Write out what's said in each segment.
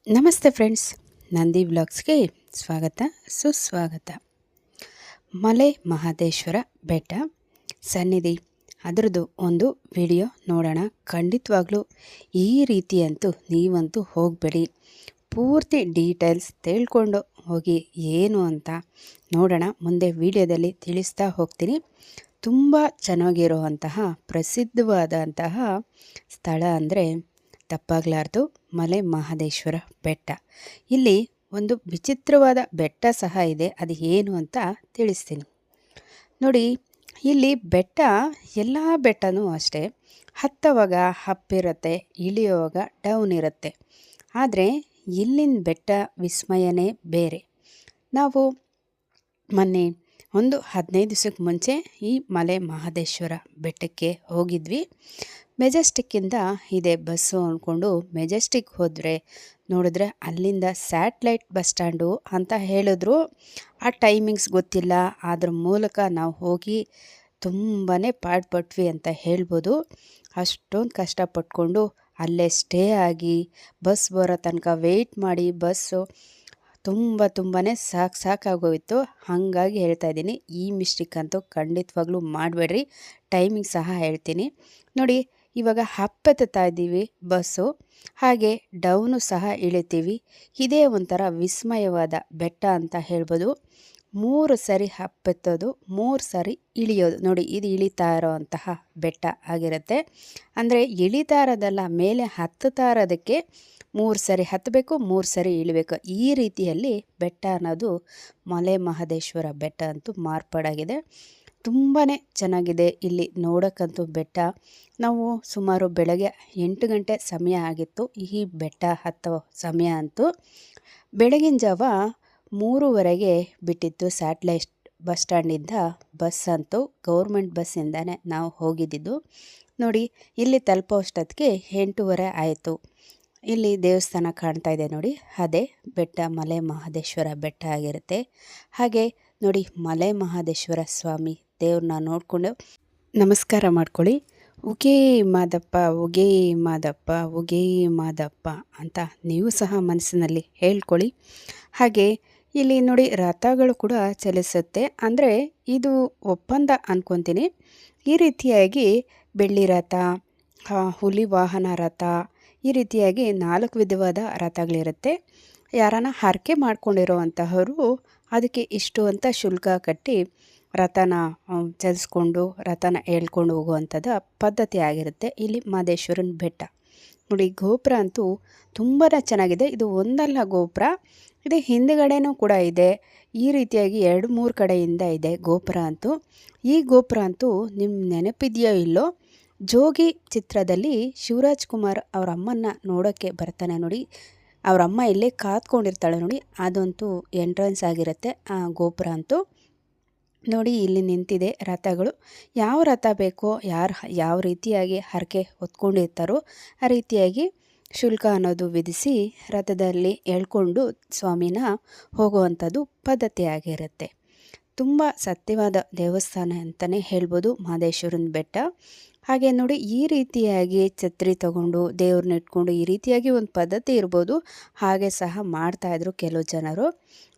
ನಮಸ್ತೆ ಫ್ರೆಂಡ್ಸ್, ನಂದಿ ವ್ಲಾಗ್ಸ್ಗೆ ಸ್ವಾಗತ ಸುಸ್ವಾಗತ. ಮಲೆ ಮಹದೇಶ್ವರ ಬೆಟ್ಟ ಸನ್ನಿಧಿ ಅದರದ್ದು ಒಂದು ವಿಡಿಯೋ ನೋಡೋಣ. ಖಂಡಿತವಾಗ್ಲೂ ಈ ರೀತಿಯಂತೂ ನೀವಂತೂ ಹೋಗಬೇಡಿ. ಪೂರ್ತಿ ಡೀಟೇಲ್ಸ್ ತಿಳ್ಕೊಂಡು ಹೋಗಿ ಏನು ಅಂತ ನೋಡೋಣ. ಮುಂದೆ ವಿಡಿಯೋದಲ್ಲಿ ತಿಳಿಸ್ತಾ ಹೋಗ್ತೀನಿ. ತುಂಬ ಚೆನ್ನಾಗಿರುವಂತಹ ಪ್ರಸಿದ್ಧವಾದಂತಹ ಸ್ಥಳ ಅಂದರೆ ತಪ್ಪಾಗಲಾರ್ದು ಮಲೆ ಮಹದೇಶ್ವರ ಬೆಟ್ಟ. ಇಲ್ಲಿ ಒಂದು ವಿಚಿತ್ರವಾದ ಬೆಟ್ಟ ಸಹ ಇದೆ, ಅದು ಏನು ಅಂತ ತಿಳಿಸ್ತೀನಿ ನೋಡಿ. ಇಲ್ಲಿ ಬೆಟ್ಟ ಎಲ್ಲ ಬೆಟ್ಟನೂ ಅಷ್ಟೇ, ಹತ್ತುವಾಗ ಅಪ್ ಇರುತ್ತೆ, ಇಳಿಯುವಾಗ ಡೌನ್ ಇರುತ್ತೆ. ಆದರೆ ಇಲ್ಲಿನ ಬೆಟ್ಟ ವಿಸ್ಮಯನೇ ಬೇರೆ. ನಾವು ಮೊನ್ನೆ ಒಂದು 15 ದಿವಸಕ್ಕೆ ಮುಂಚೆ ಈ ಮಲೆ ಮಹದೇಶ್ವರ ಬೆಟ್ಟಕ್ಕೆ ಹೋಗಿದ್ವಿ. ಮೆಜೆಸ್ಟಿಕ್ಕಿಂದ ಇದೆ ಬಸ್ಸು ಅಂದ್ಕೊಂಡು ಮೆಜೆಸ್ಟಿಕ್ ಹೋದರೆ ನೋಡಿದ್ರೆ ಅಲ್ಲಿಂದ ಸ್ಯಾಟ್ಲೈಟ್ ಬಸ್ ಸ್ಟ್ಯಾಂಡು ಅಂತ ಹೇಳಿದ್ರು. ಆ ಟೈಮಿಂಗ್ಸ್ ಗೊತ್ತಿಲ್ಲ, ಅದ್ರ ಮೂಲಕ ನಾವು ಹೋಗಿ ತುಂಬಾ ಪಾಡ್ಪಟ್ವಿ ಅಂತ ಹೇಳ್ಬೋದು. ಅಷ್ಟೊಂದು ಕಷ್ಟಪಟ್ಕೊಂಡು ಅಲ್ಲೇ ಸ್ಟೇ ಆಗಿ ಬಸ್ ಬರೋ ತನಕ ವೆಯ್ಟ್ ಮಾಡಿ ಬಸ್ಸು ತುಂಬಾ ಸಾಕಾಗೋಯಿತು. ಹಾಗಾಗಿ ಹೇಳ್ತಾ ಇದ್ದೀನಿ, ಈ ಮಿಸ್ಟೇಕ್ ಅಂತೂ ಖಂಡಿತವಾಗ್ಲೂ ಮಾಡಬೇಡ್ರಿ. ಟೈಮಿಂಗ್ ಸಹ ಹೇಳ್ತೀನಿ ನೋಡಿ. ಇವಾಗ ಹಪ್ಪೆತ್ತಾ ಇದ್ದೀವಿ ಬಸ್ಸು, ಹಾಗೆ ಡೌನು ಸಹ ಇಳಿತೀವಿ. ಇದೇ ಒಂಥರ ವಿಸ್ಮಯವಾದ ಬೆಟ್ಟ ಅಂತ ಹೇಳ್ಬೋದು. 3 ಸರಿ ಹಪ್ಪೆತ್ತೋದು, 3 ಸರಿ ಇಳಿಯೋದು ನೋಡಿ. ಇದು ಇಳಿತಾ ಇರೋವಂತಹ ಬೆಟ್ಟ ಆಗಿರುತ್ತೆ. ಅಂದರೆ ಇಳಿತಾ ಇರೋದಲ್ಲ, ಮೇಲೆ ಹತ್ತುತ್ತಾ ಇರೋದಕ್ಕೆ 3 ಸರಿ ಹತ್ತಬೇಕು, 3 ಸರಿ ಇಳಿಬೇಕು. ಈ ರೀತಿಯಲ್ಲಿ ಬೆಟ್ಟ ಅನ್ನೋದು ಮಲೆ ಮಹದೇಶ್ವರ ಬೆಟ್ಟ ಅಂತೂ ಮಾರ್ಪಾಡಾಗಿದೆ. ತುಂಬಾ ಚೆನ್ನಾಗಿದೆ ಇಲ್ಲಿ ನೋಡೋಕ್ಕಂತೂ ಬೆಟ್ಟ. ನಾವು ಸುಮಾರು ಬೆಳಗ್ಗೆ 8 ಗಂಟೆ ಸಮಯ ಆಗಿತ್ತು ಈ ಬೆಟ್ಟ ಹತ್ತೋ ಸಮಯ ಅಂತೂ. ಬೆಳಗಿನ ಜಾವ 3:15ಗೆ ಬಿಟ್ಟಿತ್ತು ಸ್ಯಾಟ್ಲೈಟ್ ಬಸ್ ಸ್ಟ್ಯಾಂಡಿಂದ ಬಸ್ ಅಂತೂ. ಗೌರ್ಮೆಂಟ್ ಬಸ್ಸಿಂದನೇ ನಾವು ಹೋಗಿದ್ದಿದ್ದು ನೋಡಿ. ಇಲ್ಲಿ ತಲುಪೋ ಅಷ್ಟೊತ್ತಿಗೆ 8:30 ಆಯಿತು. ಇಲ್ಲಿ ದೇವಸ್ಥಾನ ಕಾಣ್ತಾ ಇದೆ ನೋಡಿ, ಅದೇ ಬೆಟ್ಟ ಮಲೆ ಮಹದೇಶ್ವರ ಬೆಟ್ಟ ಆಗಿರುತ್ತೆ. ಹಾಗೆ ನೋಡಿ, ಮಲೆ ಮಹದೇಶ್ವರ ಸ್ವಾಮಿ ದೇವ್ರನ್ನ ನೋಡಿಕೊಂಡು ನಮಸ್ಕಾರ ಮಾಡ್ಕೊಳ್ಳಿ. ಉಗೇ ಮಾದಪ್ಪ ಉಗೇ ಮಾದಪ್ಪ ಉಗೇ ಮಾದಪ್ಪ ಅಂತ ನೀವು ಸಹ ಮನಸ್ಸಿನಲ್ಲಿ ಹೇಳ್ಕೊಳ್ಳಿ. ಹಾಗೆ ಇಲ್ಲಿ ನೋಡಿ, ರಥಗಳು ಕೂಡ ಚಲಿಸುತ್ತೆ. ಅಂದರೆ ಇದು ಒಪ್ಪಂದ ಅಂದ್ಕೊತೀನಿ. ಈ ರೀತಿಯಾಗಿ ಬೆಳ್ಳಿ ರಥ, ಹುಲಿ ವಾಹನ ರಥ, ಈ ರೀತಿಯಾಗಿ 4 ವಿಧವಾದ ರಥಗಳಿರುತ್ತೆ. ಯಾರನ್ನ ಹರಕೆ ಮಾಡ್ಕೊಂಡಿರೋವಂತಹವರು ಅದಕ್ಕೆ ಇಷ್ಟು ಅಂತ ಶುಲ್ಕ ಕಟ್ಟಿ ರಥನ ಚಲಿಸ್ಕೊಂಡು ರಥನ ಹೇಳ್ಕೊಂಡು ಹೋಗುವಂಥದ್ದು ಪದ್ಧತಿ ಆಗಿರುತ್ತೆ ಇಲ್ಲಿ ಮಹದೇಶ್ವರನ ಬೆಟ್ಟ ನೋಡಿ. ಗೋಪುರ ಅಂತೂ ತುಂಬಾ ಚೆನ್ನಾಗಿದೆ. ಇದು ಒಂದಲ್ಲ ಗೋಪುರ, ಇದು ಹಿಂದುಗಡೆನೂ ಕೂಡ ಇದೆ. ಈ ರೀತಿಯಾಗಿ 2-3 ಕಡೆಯಿಂದ ಇದೆ ಗೋಪುರ ಅಂತೂ. ಈ ಗೋಪುರ ಅಂತೂ ನಿಮ್ಮ ನೆನಪಿದೆಯೋ ಇಲ್ಲೋ, ಜೋಗಿ ಚಿತ್ರದಲ್ಲಿ ಶಿವರಾಜ್ ಕುಮಾರ್ ಅವ್ರ ಅಮ್ಮನ್ನ ನೋಡೋಕ್ಕೆ ಬರ್ತಾನೆ ನೋಡಿ. ಅವರಮ್ಮ ಇಲ್ಲೇ ಕಾತ್ಕೊಂಡಿರ್ತಾಳೆ ನೋಡಿ, ಅದಂತೂ ಎಂಟ್ರೆನ್ಸ್ ಆಗಿರುತ್ತೆ ಆ ಗೋಪುರ ಅಂತೂ. ನೋಡಿ, ಇಲ್ಲಿ ನಿಂತಿದೆ ರಥಗಳು. ಯಾವ ರಥ ಬೇಕೋ, ಯಾರು ಯಾವ ರೀತಿಯಾಗಿ ಹರಕೆ ಹೊತ್ಕೊಂಡಿರ್ತಾರೋ ಆ ರೀತಿಯಾಗಿ ಶುಲ್ಕ ಅನ್ನೋದು ವಿಧಿಸಿ ರಥದಲ್ಲಿ ಎಳ್ಕೊಂಡು ಸ್ವಾಮಿನ ಹೋಗುವಂಥದ್ದು ಪದ್ಧತಿ ಆಗಿರುತ್ತೆ. ತುಂಬ ಸತ್ಯವಾದ ದೇವಸ್ಥಾನ ಅಂತಲೇ ಹೇಳ್ಬೋದು ಮಹದೇಶ್ವರನ ಬೆಟ್ಟ. ಹಾಗೆ ನೋಡಿ, ಈ ರೀತಿಯಾಗಿ ಛತ್ರಿ ತಗೊಂಡು ದೇವ್ರನ್ನ ಇಟ್ಕೊಂಡು ಈ ರೀತಿಯಾಗಿ ಒಂದು ಪದ್ಧತಿ ಇರ್ಬೋದು. ಹಾಗೆ ಸಹ ಮಾಡ್ತಾಯಿದ್ರು ಕೆಲವು ಜನರು.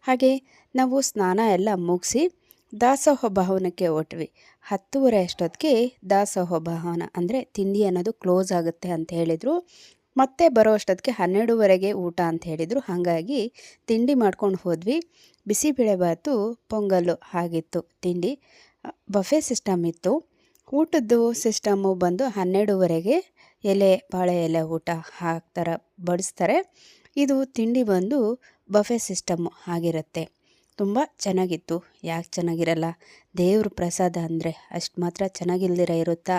ಹಾಗೆ ನಾವು ಸ್ನಾನ ಎಲ್ಲ ಮುಗಿಸಿ ದಾಸೋಹ ಭವನಕ್ಕೆ ಹೊಟ್ವಿ. 10:30 ಅಷ್ಟೊತ್ತಿಗೆ ದಾಸೋಹ ಭವನ ಅಂದರೆ ತಿಂಡಿ ಅನ್ನೋದು ಕ್ಲೋಸ್ ಆಗುತ್ತೆ ಅಂತ ಹೇಳಿದರು. ಮತ್ತೆ ಬರೋ ಅಷ್ಟೊತ್ತಿಗೆ 12:30ಗೆ ಊಟ ಅಂತ ಹೇಳಿದರು. ಹಾಗಾಗಿ ತಿಂಡಿ ಮಾಡ್ಕೊಂಡು ಹೋದ್ವಿ. ಬಿಸಿಬೇಳೆಭಾತು, ಪೊಂಗಲ್ಲು ಆಗಿತ್ತು ತಿಂಡಿ. ಬಫೆ ಸಿಸ್ಟಮ್ ಇತ್ತು. ಊಟದ್ದು ಸಿಸ್ಟಮ್ಮು ಬಂದು 12:30ಗೆ ಬಾಳೆ ಎಲೆ ಊಟ ಹಾಕ್ತಾರೆ, ಬಡಿಸ್ತಾರೆ. ಇದು ತಿಂಡಿ ಬಂದು ಬಫೆ ಸಿಸ್ಟಮ್ಮು ಆಗಿರುತ್ತೆ. ತುಂಬ ಚೆನ್ನಾಗಿತ್ತು. ಯಾಕೆ ಚೆನ್ನಾಗಿರಲ್ಲ, ದೇವ್ರ ಪ್ರಸಾದ ಅಂದರೆ ಅಷ್ಟು ಮಾತ್ರ ಚೆನ್ನಾಗಿಲ್ದಿರ ಇರುತ್ತಾ?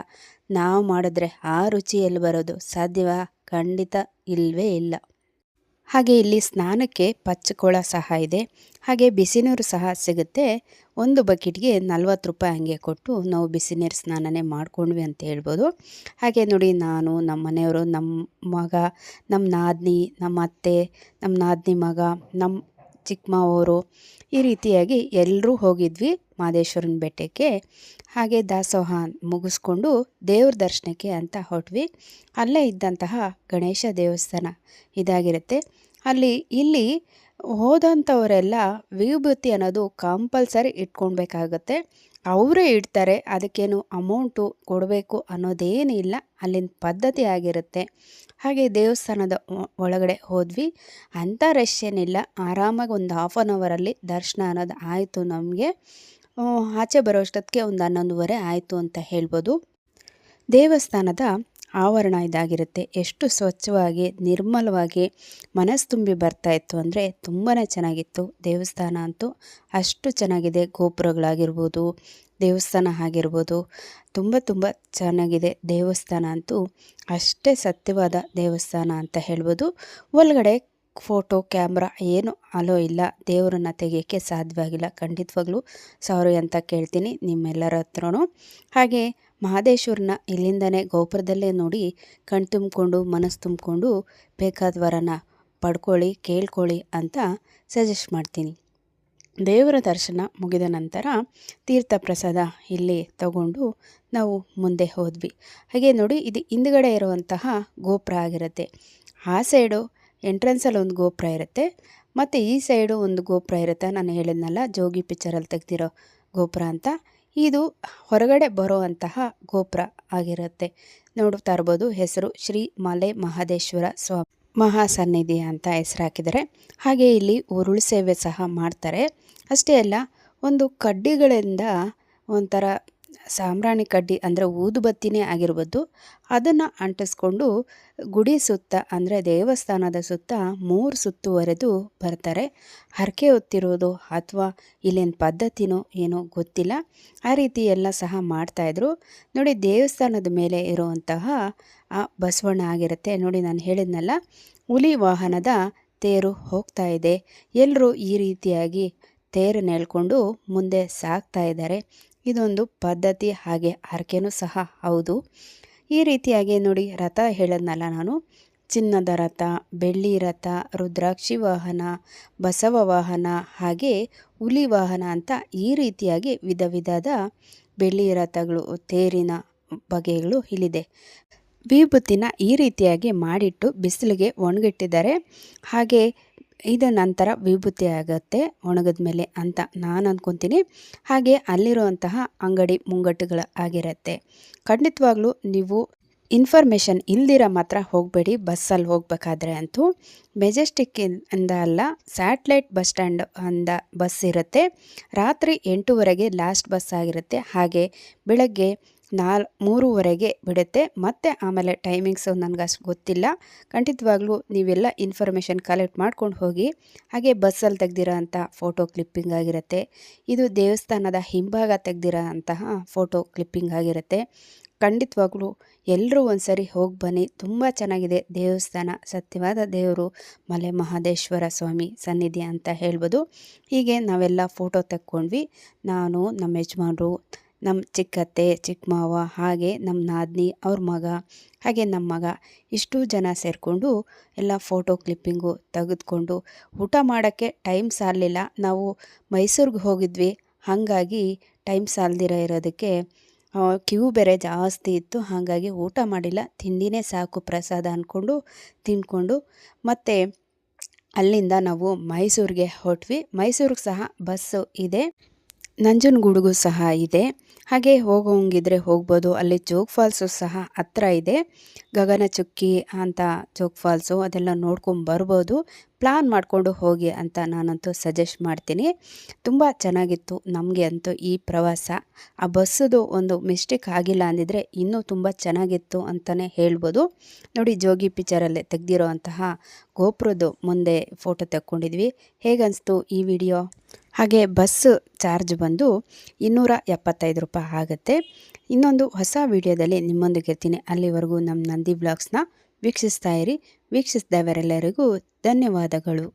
ನಾವು ಮಾಡಿದ್ರೆ ಆ ರುಚಿ ಎಲ್ಲಿ ಬರೋದು? ಸಾಧ್ಯವಾ? ಖಂಡಿತ ಇಲ್ಲವೇ ಇಲ್ಲ. ಹಾಗೆ ಇಲ್ಲಿ ಸ್ನಾನಕ್ಕೆ ಪಚ್ಚಕೊಳ ಸಹ ಇದೆ. ಹಾಗೆ ಬಿಸಿನೀರು ಸಹ ಸಿಗುತ್ತೆ. ಒಂದು ಬಕೆಟ್ಗೆ 40 ರೂಪಾಯಿ ಹಂಗೆ ಕೊಟ್ಟು ನಾವು ಬಿಸಿನೀರು ಸ್ನಾನನೇ ಮಾಡ್ಕೊಂಡ್ವಿ ಅಂತ ಹೇಳ್ಬೋದು. ಹಾಗೆ ನೋಡಿ, ನಾನು, ನಮ್ಮ ಮನೆಯವರು, ನಮ್ಮ ಮಗ, ನಮ್ಮ ನಾದಿನಿ, ನಮ್ಮ ಅತ್ತೆ, ನಮ್ಮ ನಾದಿನಿ ಮಗ, ನಮ್ಮ ಚಿಕ್ಕ ಮಾವರು, ಈ ರೀತಿಯಾಗಿ ಎಲ್ಲರೂ ಹೋಗಿದ್ವಿ ಮಹದೇಶ್ವರನ ಬೆಟ್ಟಕ್ಕೆ. ಹಾಗೆ ದಾಸೋಹ ಮುಗಿಸ್ಕೊಂಡು ದೇವ್ರ ದರ್ಶನಕ್ಕೆ ಅಂತ ಹೊರಟ್ವಿ. ಅಲ್ಲೇ ಇದ್ದಂತಹ ಗಣೇಶ ದೇವಸ್ಥಾನ ಇದಾಗಿರುತ್ತೆ. ಇಲ್ಲಿ ಹೋದಂಥವರೆಲ್ಲ ವಿಭೂತಿ ಅನ್ನೋದು ಕಂಪಲ್ಸರಿ ಇಟ್ಕೊಳ್ಬೇಕಾಗತ್ತೆ. ಅವರೇ ಇಡ್ತಾರೆ, ಅದಕ್ಕೇನು ಅಮೌಂಟು ಕೊಡಬೇಕು ಅನ್ನೋದೇನಿಲ್ಲ, ಅಲ್ಲಿನ ಪದ್ಧತಿ ಆಗಿರುತ್ತೆ. ಹಾಗೆ ದೇವಸ್ಥಾನದ ಒಳಗಡೆ ಹೋದ್ವಿ. ಅಂಥ ರಶ್ ಏನಿಲ್ಲ, ಆರಾಮಾಗಿ ಒಂದು ಹಾಫ್ ಆನ್ ಅವರಲ್ಲಿ ದರ್ಶನ ಅನ್ನೋದು ಆಯಿತು ನಮಗೆ. ಆಚೆ ಬರೋಷ್ಟೊತ್ತಿಗೆ ಒಂದು 11:30 ಆಯಿತು ಅಂತ ಹೇಳ್ಬೋದು. ದೇವಸ್ಥಾನದ ಆವರಣ ಇದಾಗಿರುತ್ತೆ. ಎಷ್ಟು ಸ್ವಚ್ಛವಾಗಿ ನಿರ್ಮಲವಾಗಿ ಮನಸ್ಸು ತುಂಬಿ ಬರ್ತಾಯಿತ್ತು ಅಂದರೆ ತುಂಬಾ ಚೆನ್ನಾಗಿತ್ತು. ದೇವಸ್ಥಾನ ಅಂತೂ ಅಷ್ಟು ಚೆನ್ನಾಗಿದೆ. ಗೋಪುರಗಳಾಗಿರ್ಬೋದು, ದೇವಸ್ಥಾನ ಆಗಿರ್ಬೋದು, ತುಂಬ ಚೆನ್ನಾಗಿದೆ. ದೇವಸ್ಥಾನ ಅಂತೂ ಅಷ್ಟೇ ಸತ್ಯವಾದ ದೇವಸ್ಥಾನ ಅಂತ ಹೇಳ್ಬೋದು. ಒಳಗಡೆ ಫೋಟೋ ಕ್ಯಾಮ್ರಾ ಏನು ಅಲೋ ಇಲ್ಲ, ದೇವರನ್ನು ತೆಗೆಯೋಕ್ಕೆ ಸಾಧ್ಯವಾಗಿಲ್ಲ. ಖಂಡಿತವಾಗ್ಲೂ ಸಾರಿ ಅಂತ ಕೇಳ್ತೀನಿ ನಿಮ್ಮೆಲ್ಲರ ಹತ್ರನೂ. ಹಾಗೆ ಮಹದೇಶ್ವರನ ಇಲ್ಲಿಂದನೇ ಗೋಪುರದಲ್ಲೇ ನೋಡಿ ಕಣ್ ತುಂಬಿಕೊಂಡು ಮನಸ್ಸು ತುಂಬಿಕೊಂಡು ಬೇಕಾದ ವರನ ಪಡ್ಕೊಳ್ಳಿ, ಕೇಳ್ಕೊಳ್ಳಿ ಅಂತ ಸಜೆಸ್ಟ್ ಮಾಡ್ತೀನಿ. ದೇವರ ದರ್ಶನ ಮುಗಿದ ನಂತರ ತೀರ್ಥ ಪ್ರಸಾದ ಇಲ್ಲಿ ತಗೊಂಡು ನಾವು ಮುಂದೆ ಹೋದ್ವಿ. ಹಾಗೆ ನೋಡಿ, ಇದು ಹಿಂದ್ಗಡೆ ಇರುವಂತಹ ಗೋಪುರ ಆಗಿರುತ್ತೆ. ಆ ಸೈಡು ಎಂಟ್ರೆನ್ಸಲ್ಲಿ ಒಂದು ಗೋಪುರ ಇರುತ್ತೆ, ಮತ್ತು ಈ ಸೈಡು ಒಂದು ಗೋಪುರ ಇರುತ್ತೆ. ನಾನು ಹೇಳಿದ್ನಲ್ಲ, ಜೋಗಿ ಪಿಕ್ಚರಲ್ಲಿ ತೆಗೆದಿರೋ ಗೋಪುರ ಅಂತ. ಇದು ಹೊರಗಡೆ ಬರುವಂತಹ ಗೋಪುರ ಆಗಿರುತ್ತೆ. ನೋಡ್ತಾ ಇರ್ಬೋದು, ಹೆಸರು ಶ್ರೀ ಮಲೆ ಮಹದೇಶ್ವರ ಸ್ವಾಮಿ ಮಹಾಸನ್ನಿಧಿ ಅಂತ ಹೆಸರು ಹಾಕಿದ್ದಾರೆ. ಹಾಗೆ ಇಲ್ಲಿ ಉರುಳು ಸೇವೆ ಸಹ ಮಾಡ್ತಾರೆ. ಅಷ್ಟೇ ಅಲ್ಲ, ಒಂದು ಕಡ್ಡಿಗಳಿಂದ ಒಂಥರ ಸಾಂಬ್ರಾಣಿ ಕಡ್ಡಿ ಅಂದರೆ ಊದುಬತ್ತಿನೇ ಆಗಿರ್ಬೋದು, ಅದನ್ನು ಅಂಟಿಸ್ಕೊಂಡು ಗುಡಿ ಸುತ್ತ ಅಂದರೆ ದೇವಸ್ಥಾನದ ಸುತ್ತ 3 ಸುತ್ತುವರೆದು ಬರ್ತಾರೆ. ಹರಕೆ ಹೊತ್ತಿರೋದು ಅಥವಾ ಇಲ್ಲಿನ ಪದ್ಧತಿನೋ ಏನೋ ಗೊತ್ತಿಲ್ಲ, ಆ ರೀತಿ ಎಲ್ಲ ಸಹ ಮಾಡ್ತಾಯಿದ್ರು. ನೋಡಿ, ದೇವಸ್ಥಾನದ ಮೇಲೆ ಇರುವಂತಹ ಆ ಬಸವಣ್ಣ ಆಗಿರುತ್ತೆ. ನೋಡಿ, ನಾನು ಹೇಳಿದ್ನಲ್ಲ, ಹುಲಿ ವಾಹನದ ತೇರು ಹೋಗ್ತಾ ಇದೆ. ಎಲ್ಲರೂ ಈ ರೀತಿಯಾಗಿ ತೇರನ್ನು ಎಳ್ಕೊಂಡು ಮುಂದೆ ಸಾಗ್ತಾ ಇದ್ದಾರೆ. ಇದೊಂದು ಪದ್ಧತಿ, ಹಾಗೆ ಹರಕೆನೂ ಸಹ ಹೌದು. ಈ ರೀತಿಯಾಗಿ ನೋಡಿ, ರಥ ಹೇಳಿದ್ನಲ್ಲ ನಾನು, ಚಿನ್ನದ ರಥ, ಬೆಳ್ಳಿ ರಥ, ರುದ್ರಾಕ್ಷಿ ವಾಹನ, ಬಸವ ವಾಹನ, ಹಾಗೆ ಹುಲಿ ವಾಹನ ಅಂತ ಈ ರೀತಿಯಾಗಿ ವಿಧ ವಿಧದ ಬೆಳ್ಳಿ ರಥಗಳು, ತೇರಿನ ಬಗೆಗಳು ಇಲ್ಲಿದೆ. ವಿಭೂತಿನ ಈ ರೀತಿಯಾಗಿ ಮಾಡಿಟ್ಟು ಬಿಸಿಲಿಗೆ ಒಣಗಿಟ್ಟಿದ್ದಾರೆ. ಹಾಗೆ ಇದು ನಂತರ ವಿಭೂತಿ ಆಗುತ್ತೆ ಒಣಗಿದ ಮೇಲೆ ಅಂತ ನಾನು ಅಂದ್ಕೊತೀನಿ. ಹಾಗೆ ಅಲ್ಲಿರುವಂತಹ ಅಂಗಡಿ ಮುಂಗಟ್ಟುಗಳು ಆಗಿರುತ್ತೆ. ಖಂಡಿತವಾಗ್ಲೂ ನೀವು ಇನ್ಫಾರ್ಮೇಷನ್ ಇಲ್ದಿರ ಮಾತ್ರ ಹೋಗಬೇಡಿ ಬಸ್ಸಲ್ಲಿ ಹೋಗಬೇಕಾದ್ರೆ ಅಂತೂ. ಮೆಜೆಸ್ಟಿಕ್ಕಿಂದ ಅಲ್ಲ, ಸ್ಯಾಟ್ಲೈಟ್ ಬಸ್ ಸ್ಟ್ಯಾಂಡ್ ಅಂದ ಬಸ್ ಇರುತ್ತೆ. ರಾತ್ರಿ 8:30ಗೆ ಲಾಸ್ಟ್ ಬಸ್ ಆಗಿರುತ್ತೆ. ಹಾಗೆ ಬೆಳಗ್ಗೆ 3:30ಗೆ ಬಿಡುತ್ತೆ. ಮತ್ತು ಆಮೇಲೆ ಟೈಮಿಂಗ್ಸು ನನಗೆ ಅಷ್ಟು ಗೊತ್ತಿಲ್ಲ. ಖಂಡಿತವಾಗ್ಲೂ ನೀವೆಲ್ಲ ಇನ್ಫಾರ್ಮೇಷನ್ ಕಲೆಕ್ಟ್ ಮಾಡ್ಕೊಂಡು ಹೋಗಿ. ಹಾಗೆ ಬಸ್ಸಲ್ಲಿ ತೆಗ್ದಿರೋ ಅಂಥ ಫೋಟೋ ಕ್ಲಿಪ್ಪಿಂಗ್ ಆಗಿರುತ್ತೆ. ಇದು ದೇವಸ್ಥಾನದ ಹಿಂಭಾಗ ತೆಗ್ದಿರೋ ಅಂತಹ ಫೋಟೋ ಕ್ಲಿಪ್ಪಿಂಗ್ ಆಗಿರುತ್ತೆ. ಖಂಡಿತವಾಗ್ಲೂ ಎಲ್ಲರೂ ಒಂದ್ಸರಿ ಹೋಗಿ ಬನ್ನಿ, ತುಂಬ ಚೆನ್ನಾಗಿದೆ ದೇವಸ್ಥಾನ. ಸತ್ಯವಾದ ದೇವರು ಮಲೆ ಮಹದೇಶ್ವರ ಸ್ವಾಮಿ ಸನ್ನಿಧಿ ಅಂತ ಹೇಳ್ಬೋದು. ಹೀಗೆ ನಾವೆಲ್ಲ ಫೋಟೋ ತೆಕ್ಕೊಂಡ್ವಿ. ನಾನು, ನಮ್ಮ ಯಜಮಾನರು, ನಮ್ಮ ಚಿಕ್ಕತ್ತೆ, ಚಿಕ್ಕ ಮಾವ, ಹಾಗೆ ನಮ್ಮ ನಾದಿನಿ, ಅವ್ರ ಮಗ, ಹಾಗೆ ನಮ್ಮ ಮಗ, ಇಷ್ಟು ಜನ ಸೇರಿಕೊಂಡು ಎಲ್ಲ ಫೋಟೋ ಕ್ಲಿಪ್ಪಿಂಗು ತೆಗೆದುಕೊಂಡು ಊಟ ಮಾಡೋಕ್ಕೆ ಟೈಮ್ ಸಾಲಲಿಲ್ಲ. ನಾವು ಮೈಸೂರಿಗೆ ಹೋಗಿದ್ವಿ, ಹಾಗಾಗಿ ಟೈಮ್ ಸಾಲದಿರೋ ಇರೋದಕ್ಕೆ ಕ್ಯೂ ಬೇರೆ ಜಾಸ್ತಿ ಇತ್ತು. ಹಾಗಾಗಿ ಊಟ ಮಾಡಿಲ್ಲ, ತಿಂಡಿನೇ ಸಾಕು ಪ್ರಸಾದ ಅಂದ್ಕೊಂಡು ತಿಂದ್ಕೊಂಡು ಮತ್ತೆ ಅಲ್ಲಿಂದ ನಾವು ಮೈಸೂರಿಗೆ ಹೊರಟ್ವಿ. ಮೈಸೂರಿಗೆ ಸಹ ಬಸ್ಸು ಇದೆ, ನಂಜನಗೂಡಿಗೂ ಸಹ ಇದೆ. ಹಾಗೆ ಹೋಗೋಂಗಿದ್ರೆ ಹೋಗ್ಬೋದು. ಅಲ್ಲಿ ಜೋಗ್ ಫಾಲ್ಸು ಸಹ ಹತ್ರ ಇದೆ. ಗಗನಚುಕ್ಕಿ ಅಂತ ಜೋಗ್ ಫಾಲ್ಸು, ಅದೆಲ್ಲ ನೋಡ್ಕೊಂಡು ಬರ್ಬೋದು. ಪ್ಲಾನ್ ಮಾಡಿಕೊಂಡು ಹೋಗಿ ಅಂತ ನಾನಂತೂ ಸಜೆಸ್ಟ್ ಮಾಡ್ತೀನಿ. ತುಂಬ ಚೆನ್ನಾಗಿತ್ತು ನಮಗೆ ಅಂತೂ ಈ ಪ್ರವಾಸ. ಆ ಬಸ್ಸದು ಒಂದು ಮಿಸ್ಟೇಕ್ ಆಗಿಲ್ಲ ಅಂದಿದ್ರೆ ಇನ್ನೂ ತುಂಬ ಚೆನ್ನಾಗಿತ್ತು ಅಂತಲೇ ಹೇಳ್ಬೋದು. ನೋಡಿ, ಜೋಗಿ ಪಿಕ್ಚರಲ್ಲೇ ತೆಗೆದಿರೋ ಅಂತಹ ಗೋಪುರದ ಮುಂದೆ ಫೋಟೋ ತೆಕ್ಕೊಂಡಿದ್ವಿ. ಹೇಗನ್ನಿಸ್ತು ಈ ವಿಡಿಯೋ? ಹಾಗೆ ಬಸ್ಸು ಚಾರ್ಜ್ ಬಂದು 275 ರೂಪಾಯಿ ಆಗುತ್ತೆ. ಇನ್ನೊಂದು ಹೊಸ ವಿಡಿಯೋದಲ್ಲಿ ನಿಮ್ಮೊಂದಿಗೆ ಇರ್ತೀನಿ. ಅಲ್ಲಿವರೆಗೂ ನಮ್ಮ ನಂದಿ ವ್ಲಾಗ್ಸ್ನ ವೀಕ್ಷಿಸ್ತಾ ಇರಿ. ವೀಕ್ಷಿಸಿದವರೆಲ್ಲರಿಗೂ ಧನ್ಯವಾದಗಳು.